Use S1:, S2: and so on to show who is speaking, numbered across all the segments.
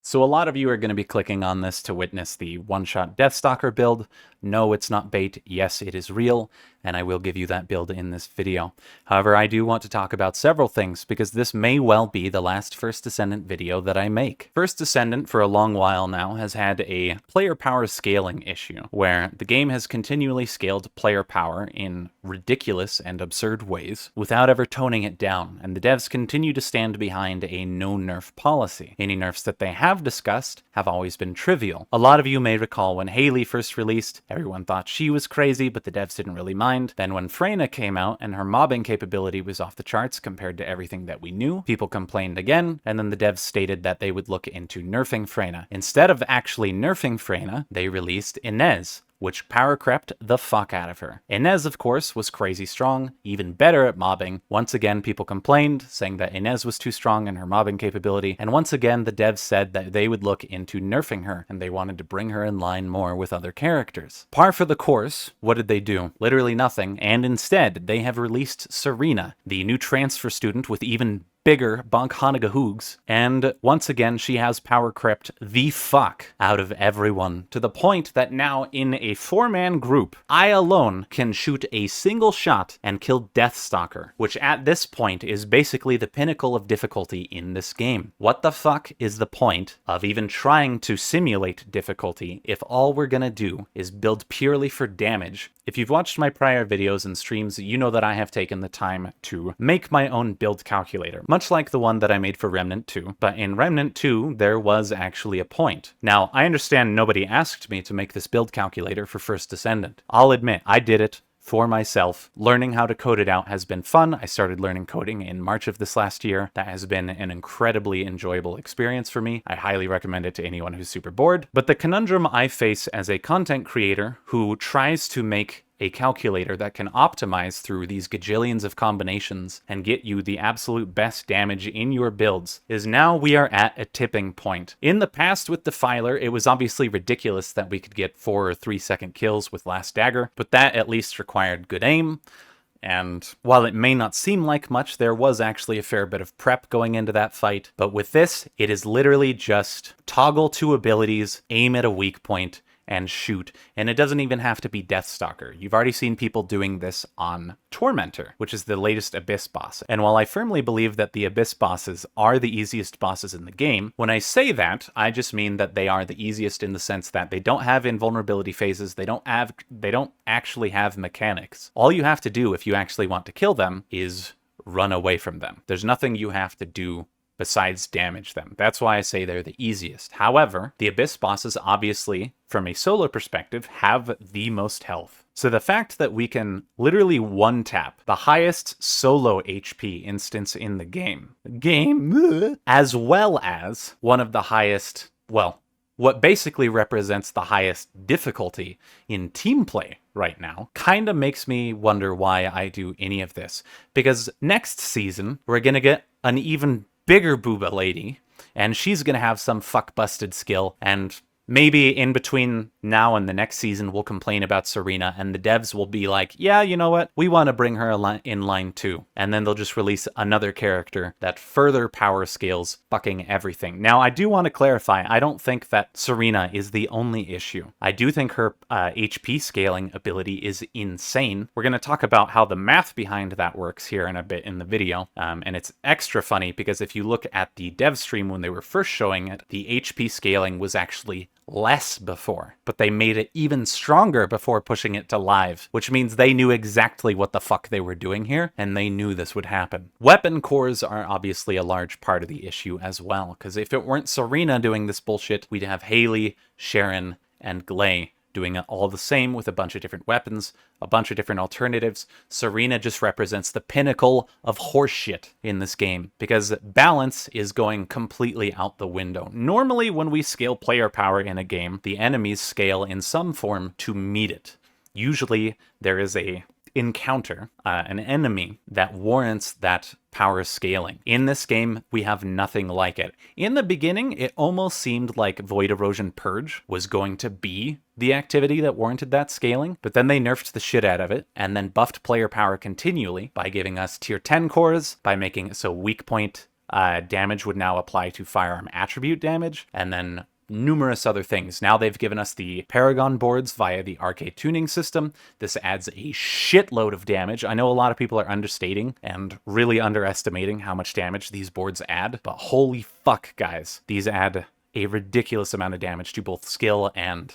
S1: So a lot of you are going to be clicking on this to witness the one-shot Deathstalker build. No, it's not bait. Yes, it is real, and I will give you that build in this video. However, I do want to talk about several things, because this may well be the last First Descendant video that I make. First Descendant, for a long while now, has had a player power scaling issue, where the game has continually scaled player power in ridiculous and absurd ways, without ever toning it down, and the devs continue to stand behind a no-nerf policy. Any nerfs that they have discussed have always been trivial. A lot of you may recall when Haley first released, everyone thought she was crazy, but the devs didn't really mind. Then when Freyna came out and her mobbing capability was off the charts compared to everything that we knew, people complained again, and then the devs stated that they would look into nerfing Freyna. Instead of actually nerfing Freyna, they released Inez, which power crept the fuck out of her. Inez, of course, was crazy strong, even better at mobbing. Once again, people complained, saying that Inez was too strong in her mobbing capability, and once again, the devs said that they would look into nerfing her, and they wanted to bring her in line more with other characters. Par for the course, what did they do? Literally nothing, and instead, they have released Serena, the new transfer student with even bigger bonk Hanaga hoogs, and once again she has power crept the fuck out of everyone, to the point that now in a 4-man group, I alone can shoot a single shot and kill Deathstalker, which at this point is basically the pinnacle of difficulty in this game. What the fuck is the point of even trying to simulate difficulty if all we're gonna do is build purely for damage? If you've watched my prior videos and streams, you know that I have taken the time to make my own build calculator, much like the one that I made for Remnant 2, but in Remnant 2, there was actually a point. Now, I understand nobody asked me to make this build calculator for First Descendant. I'll admit, I did it for myself. Learning how to code it out has been fun. I started learning coding in March of this last year. That has been an incredibly enjoyable experience for me. I highly recommend it to anyone who's super bored. But the conundrum I face as a content creator who tries to make a calculator that can optimize through these gajillions of combinations and get you the absolute best damage in your builds is now we are at a tipping point. In the past with Defiler, it was obviously ridiculous that we could get 4 or 3 second kills with Last Dagger, but that at least required good aim. And while it may not seem like much, there was actually a fair bit of prep going into that fight. But with this, it is literally just toggle 2 abilities, aim at a weak point, and shoot. And it doesn't even have to be Deathstalker. You've already seen people doing this on Tormentor, which is the latest Abyss boss. And while I firmly believe that the Abyss bosses are the easiest bosses in the game, when I say that, I just mean that they are the easiest in the sense that they don't have invulnerability phases, they don't actually have mechanics. All you have to do if you actually want to kill them is run away from them. There's nothing you have to do besides damage them. That's why I say they're the easiest. However, the Abyss bosses obviously, from a solo perspective, have the most health. So the fact that we can literally one-tap the highest solo HP instance in the game, as well as one of the highest, well, what basically represents the highest difficulty in team play right now, kind of makes me wonder why I do any of this. Because next season, we're gonna get an even bigger booba lady, and she's gonna have some fuck-busted skill, and maybe in between now and the next season we'll complain about Serena, and the devs will be like, yeah, you know what, we want to bring her in line too. And then they'll just release another character that further power scales fucking everything. Now, I do want to clarify, I don't think that Serena is the only issue. I do think her HP scaling ability is insane. We're going to talk about how the math behind that works here in a bit in the video. And it's extra funny because if you look at the dev stream when they were first showing it, the HP scaling was actually less before, but they made it even stronger before pushing it to live, which means they knew exactly what the fuck they were doing here, and they knew this would happen. Weapon cores are obviously a large part of the issue as well, because if it weren't Serena doing this bullshit, we'd have Haley, Sharon, and Glay doing it all the same with a bunch of different weapons, a bunch of different alternatives. Serena just represents the pinnacle of horseshit in this game, because balance is going completely out the window. Normally, when we scale player power in a game, the enemies scale in some form to meet it. Usually, there is a encounter, an enemy that warrants that power scaling. In this game, we have nothing like it. In the beginning, it almost seemed like Void Erosion Purge was going to be the activity that warranted that scaling, but then they nerfed the shit out of it, and then buffed player power continually by giving us tier 10 cores, by making it so weak point damage would now apply to firearm attribute damage, and then numerous other things. Now they've given us the Paragon boards via the Arche tuning system. This adds a shitload of damage. I know a lot of people are understating and really underestimating how much damage these boards add, but holy fuck, guys. These add a ridiculous amount of damage to both skill and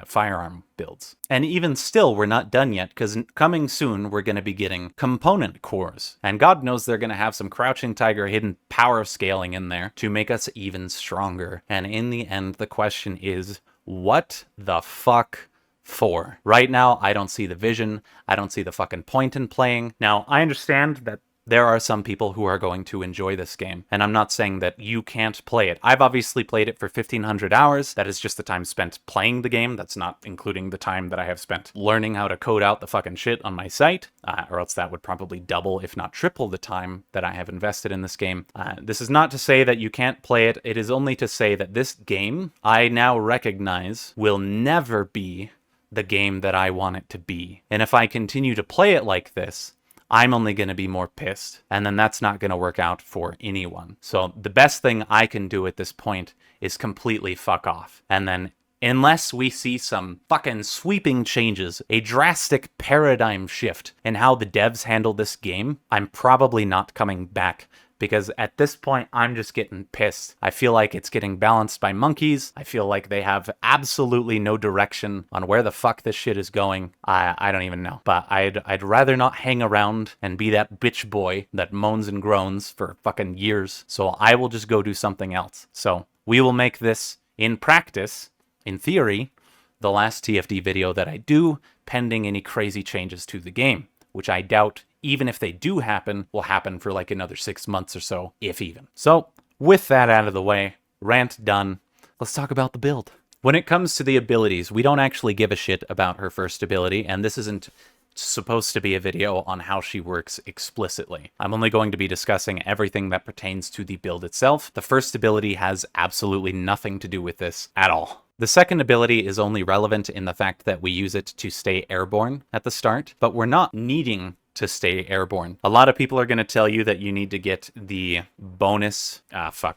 S1: firearm builds. And even still, we're not done yet, because coming soon, we're going to be getting component cores. And God knows they're going to have some Crouching Tiger hidden power scaling in there to make us even stronger. And in the end, the question is, what the fuck for? Right now, I don't see the vision. I don't see the fucking point in playing. Now, I understand that there are some people who are going to enjoy this game, and I'm not saying that you can't play it. I've obviously played it for 1,500 hours. That is just the time spent playing the game. That's not including the time that I have spent learning how to code out the fucking shit on my site, or else that would probably double, if not triple, the time that I have invested in this game. This is not to say that you can't play it. It is only to say that this game, I now recognize, will never be the game that I want it to be. And if I continue to play it like this, I'm only going to be more pissed, and then that's not going to work out for anyone. So the best thing I can do at this point is completely fuck off. And then unless we see some fucking sweeping changes, a drastic paradigm shift in how the devs handle this game, I'm probably not coming back. Because at this point, I'm just getting pissed. I feel like it's getting balanced by monkeys. I feel like they have absolutely no direction on where the fuck this shit is going. I don't even know. But I'd rather not hang around and be that bitch boy that moans and groans for fucking years. So I will just go do something else. So we will make this, in practice, in theory, the last TFD video that I do, pending any crazy changes to the game, which I doubt, even if they do happen, will happen for like another 6 months or so, if even. So, with that out of the way, rant done, let's talk about the build. When it comes to the abilities, we don't actually give a shit about her first ability, and this isn't supposed to be a video on how she works explicitly. I'm only going to be discussing everything that pertains to the build itself. The first ability has absolutely nothing to do with this at all. The second ability is only relevant in the fact that we use it to stay airborne at the start, but we're not needing to stay airborne. A lot of people are going to tell you that you need to get the bonus,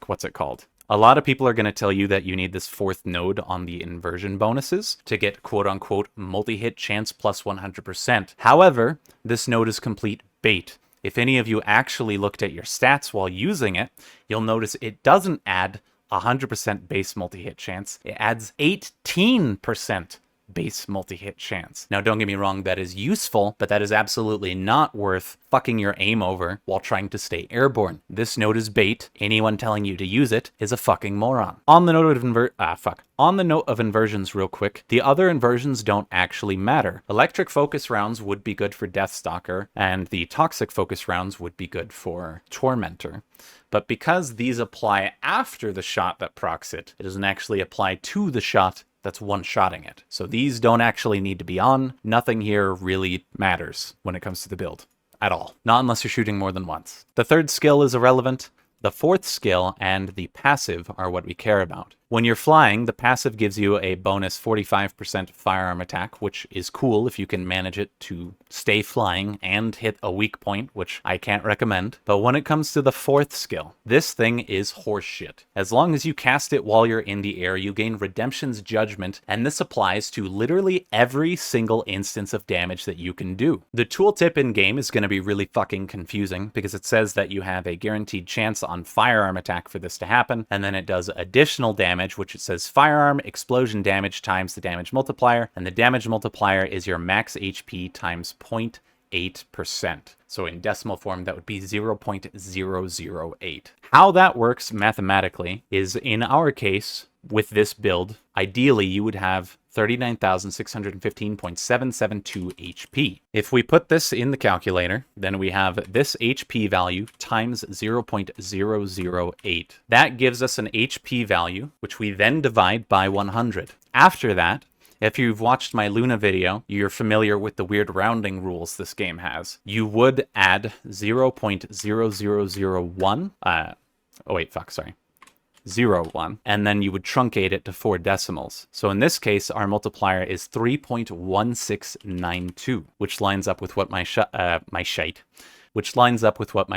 S1: what's it called? A lot of people are going to tell you that you need this fourth node on the inversion bonuses to get quote-unquote multi-hit chance plus 100%. However, this node is complete bait. If any of you actually looked at your stats while using it, you'll notice it doesn't add 100% base multi-hit chance. It adds 18% base multi-hit chance. Now, don't get me wrong, that is useful, but that is absolutely not worth fucking your aim over while trying to stay airborne. This node is bait. Anyone telling you to use it is a fucking moron. On the note of inversions real quick, the other inversions don't actually matter. Electric focus rounds would be good for Deathstalker, and the toxic focus rounds would be good for Tormentor. But because these apply after the shot that procs it, it doesn't actually apply to the shot that's one-shotting it. So these don't actually need to be on. Nothing here really matters when it comes to the build at all. Not unless you're shooting more than once. The third skill is irrelevant. The fourth skill and the passive are what we care about. When you're flying, the passive gives you a bonus 45% firearm attack, which is cool if you can manage it to stay flying and hit a weak point, which I can't recommend. But when it comes to the fourth skill, this thing is horseshit. As long as you cast it while you're in the air, you gain Redemption's Judgment, and this applies to literally every single instance of damage that you can do. The tooltip in-game is going to be really fucking confusing, because it says that you have a guaranteed chance on firearm attack for this to happen, and then it does additional damage, which it says firearm explosion damage times the damage multiplier, and the damage multiplier is your max HP times 0.8%. So in decimal form, that would be 0.008. How that works mathematically is, in our case, with this build, ideally you would have 39,615.772 HP. If we put this in the calculator, then we have this HP value times 0.008. That gives us an HP value, which we then divide by 100. After that, if you've watched my Luna video, you're familiar with the weird rounding rules this game has. You would add 0.0001, 0.01, and then you would truncate it to 4 decimals. So in this case, our multiplier is 3.1692, which lines up with what my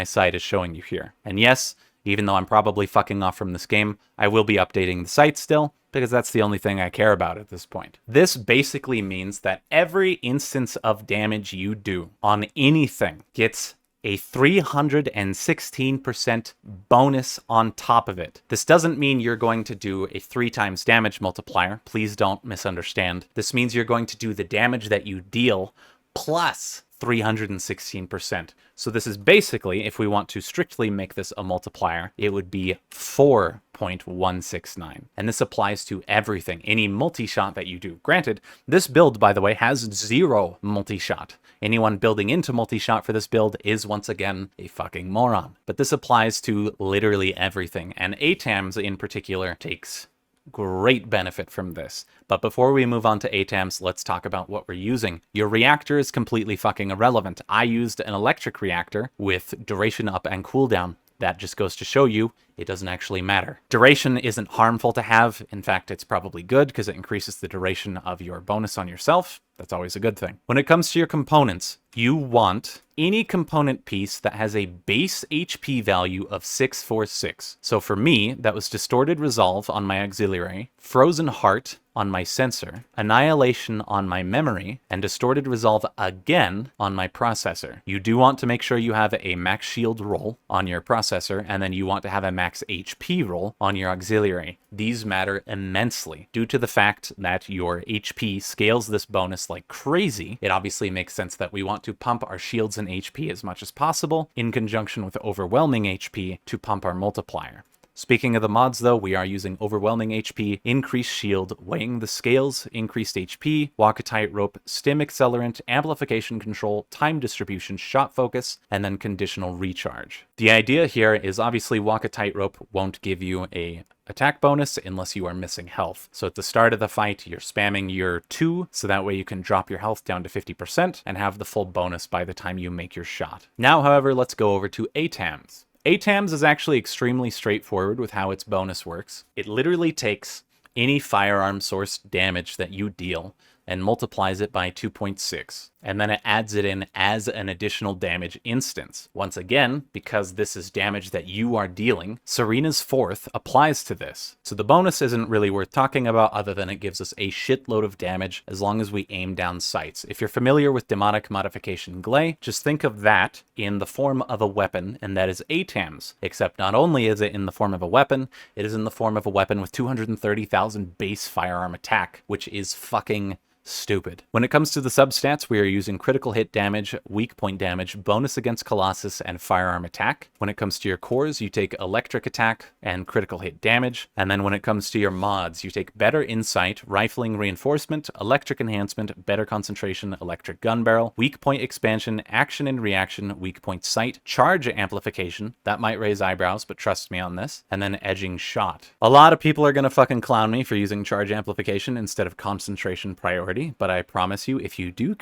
S1: site is showing you here. And yes, Even though I'm probably fucking off from this game, I will be updating the site still, because that's the only thing I care about at this point. This basically means that every instance of damage you do on anything gets a 316% bonus on top of it. This doesn't mean you're going to do a 3 times damage multiplier. Please don't misunderstand. This means you're going to do the damage that you deal plus 316%. So this is basically, if we want to strictly make this a multiplier, it would be 4.169. And this applies to everything, any multi-shot that you do. Granted, this build, by the way, has 0 multi-shot. Anyone building into multi-shot for this build is, once again, a fucking moron. But this applies to literally everything, and A-TAMS in particular takes great benefit from this. But before we move on to A-TAMS, let's talk about what we're using. Your reactor is completely fucking irrelevant. I used an electric reactor with duration up and cooldown. That just goes to show you it doesn't actually matter. Duration isn't harmful to have. In fact, it's probably good because it increases the duration of your bonus on yourself. That's always a good thing. When it comes to your components, you want any component piece that has a base HP value of 646. So for me, that was Distorted Resolve on my auxiliary, Frozen Heart on my sensor, Annihilation on my memory, and Distorted Resolve again on my processor. You do want to make sure you have a max shield roll on your processor, and then you want to have a max HP roll on your auxiliary. These matter immensely. Due to the fact that your HP scales this bonus like crazy, it obviously makes sense that we want to pump our shields and HP as much as possible in conjunction with overwhelming HP to pump our multiplier. Speaking of the mods though, we are using Overwhelming HP, Increased Shield, Weighing the Scales, Increased HP, Walk a Tightrope, Stim Accelerant, Amplification Control, Time Distribution, Shot Focus, and then Conditional Recharge. The idea here is obviously Walk a Tightrope won't give you a attack bonus unless you are missing health. So at the start of the fight, you're spamming your 2, so that way you can drop your health down to 50% and have the full bonus by the time you make your shot. Now, however, let's go over to A-TAMS. A-TAMS is actually extremely straightforward with how its bonus works. It literally takes any firearm source damage that you deal and multiplies it by 2.6, and then it adds it in as an additional damage instance. Once again, because this is damage that you are dealing, Serena's 4th applies to this. So the bonus isn't really worth talking about other than it gives us a shitload of damage as long as we aim down sights. If you're familiar with Demonic Modification Glay, just think of that in the form of a weapon, and that is A-TAMS. Except not only is it in the form of a weapon, it is in the form of a weapon with 230,000 base firearm attack, which is fucking stupid. When it comes to the substats, we are using critical hit damage, weak point damage, bonus against Colossus, and firearm attack. When it comes to your cores, you take electric attack and critical hit damage. And then when it comes to your mods, you take better insight, rifling reinforcement, electric enhancement, better concentration, electric gun barrel, weak point expansion, action and reaction, weak point sight, charge amplification. That might raise eyebrows, but trust me on this. And then edging shot. A lot of people are gonna fucking clown me for using charge amplification instead of concentration priority. But I promise you, if you do,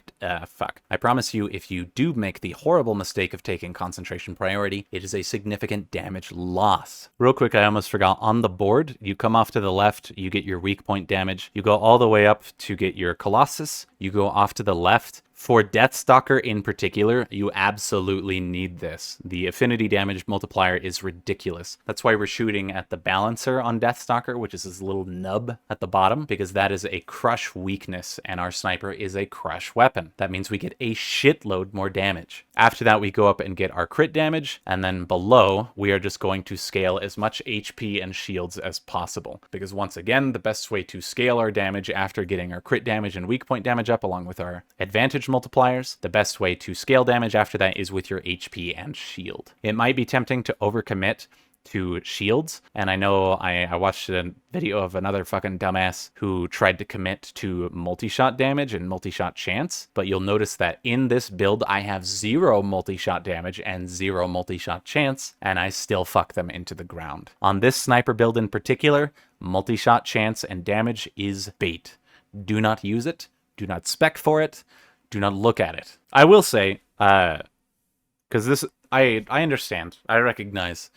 S1: make the horrible mistake of taking concentration priority, it is a significant damage loss. Real quick, I almost forgot, on the board, you come off to the left, you get your weak point damage, you go all the way up to get your Colossus, you go off to the left. For Deathstalker in particular, you absolutely need this. The affinity damage multiplier is ridiculous. That's why we're shooting at the balancer on Deathstalker, which is this little nub at the bottom, because that is a crush weakness, and our sniper is a crush weapon. That means we get a shitload more damage. After that, we go up and get our crit damage, and then below, we are just going to scale as much HP and shields as possible. Because once again, the best way to scale our damage after getting our crit damage and weak point damage up, along with our advantage multipliers, the best way to scale damage after that is with your HP and shield. It might be tempting to overcommit to shields, and I know I watched a video of another fucking dumbass who tried to commit to multi-shot damage and multi-shot chance, but you'll notice that in this build I have 0 multi-shot damage and 0 multi-shot chance, and I still fuck them into the ground. On this sniper build in particular, multi-shot chance and damage is bait. Do not use it, do not spec for it, do not look at it. I will say, because this, I understand, I recognize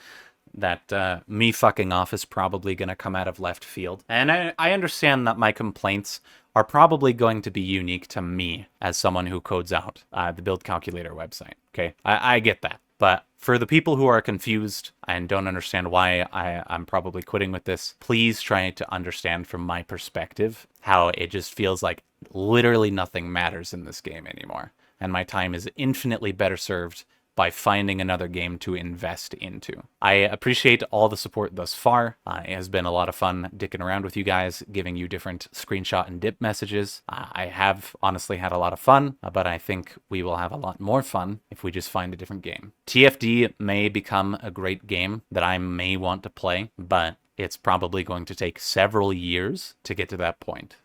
S1: that me fucking off is probably going to come out of left field. And I understand that my complaints are probably going to be unique to me as someone who codes out the build calculator website. Okay, I get that. But for the people who are confused and don't understand why I'm probably quitting with this, please try to understand from my perspective how it just feels like literally nothing matters in this game anymore. And my time is infinitely better served by finding another game to invest into. I appreciate all the support thus far. It has been a lot of fun dicking around with you guys, giving you different screenshot and dip messages. I have honestly had a lot of fun, but I think we will have a lot more fun if we just find a different game. TFD may become a great game that I may want to play, but it's probably going to take several years to get to that point.